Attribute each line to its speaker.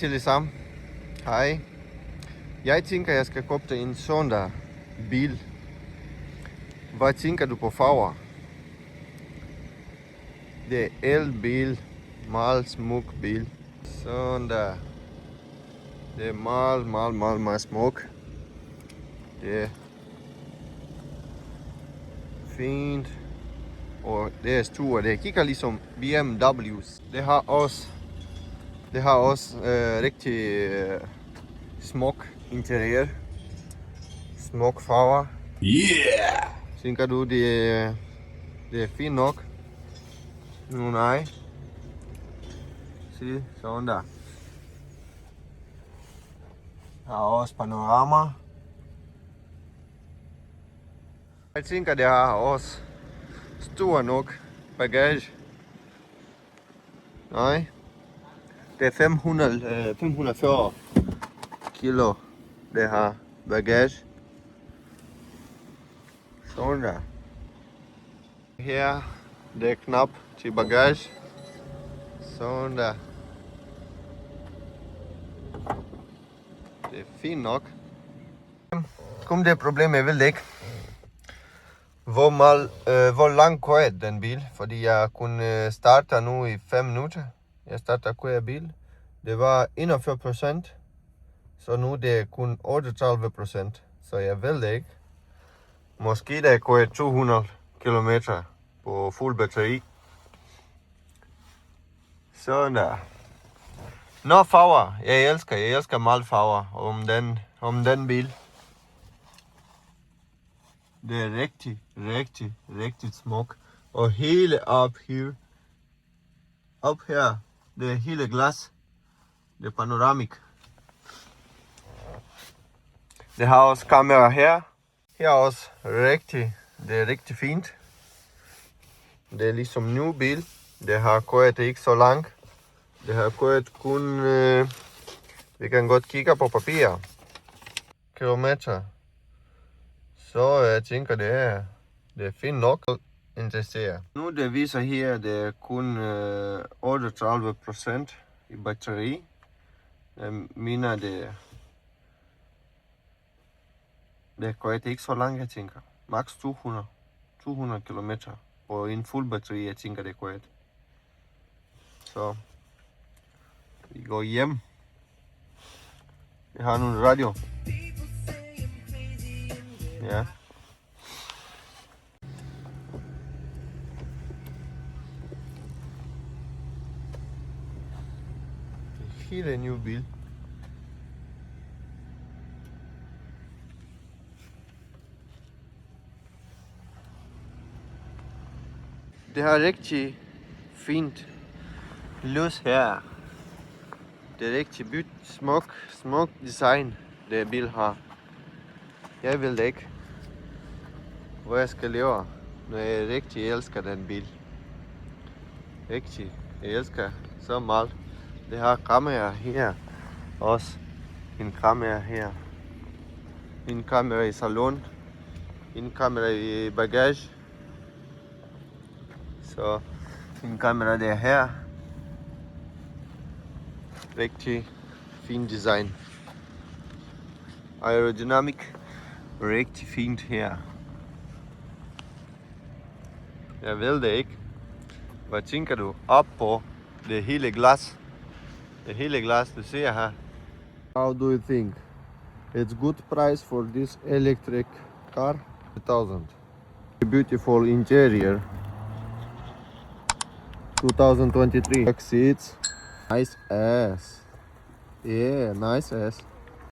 Speaker 1: Alle sammen. Hej. Jeg tænker, jeg skal købe en sådan der bil. Hvad tænker du på farver? Det er elbil. Meget smuk bil. Sådan der. Det er meget smuk. Det er fint. Og det er stort. Det kigger ligesom BMW's. Det har også rigtig smuk interiør. Smuk farver.
Speaker 2: Yeah!
Speaker 1: Tænker du, det er fint nok? Nu nej. Se, sådan der. Der er også panorama. Jeg tænker, det har også stor nok bagage. Nej. Det er 540 kilo, det har bagage. Sådan der. Her, det er knap til bagage. Sådan der. Det er fint nok. Kom det problem, jeg vil ikke. Hvor langt kører den bil? Fordi jeg kunne starte nu i 5 minutter. Jeg starter køre bil. Det var 41%. Så nu det er kun 38%. Så jeg ved det ikke. Måske der kører 200 km på fuld batteri. Sådan der. Nå, farver. Jeg elsker meget farver om den bil. Det er rigtig smuk. Og hele op her, det er hele glas. Det er panoramik. Det har også kamera her. Her er også det er rigtig fint. Det er ligesom ny bil. Det har kørt ikke så langt. Det har kørt kun, vi kan godt kigge på papir. Kilometer. Så jeg tænker, det er fint nok at interessere. Nu det viser her, det er kun 38% i batteri. Jeg mener, det kører ikke så langt, jeg tænker. Max 200 km. Og en fuld batteri, jeg tænker, det kører. Så vi går hjem. Jeg har nogle radio. Ja. Hele ny bil. Det har rigtig fint lys her. Det er rigtig byt, smuk design, det bil har. Jeg vil det ikke, hvor jeg skal leve, når jeg rigtig elsker den bil. Rigtig, jeg elsker så meget. Det har kamera her, også en kamera her. En kamera i salon, en kamera i bagage. Så en kamera der her. Rigtig fin design. Aerodynamik. Rigtig fint her. Jeg ved det ikke. Hvad tænker du? Op på det hele glas. Det hele glas, du ser her. How do you think? It's good price for this electric car? 2000. Beautiful interior. 2023. Seats. Nice ass. Yeah, nice ass.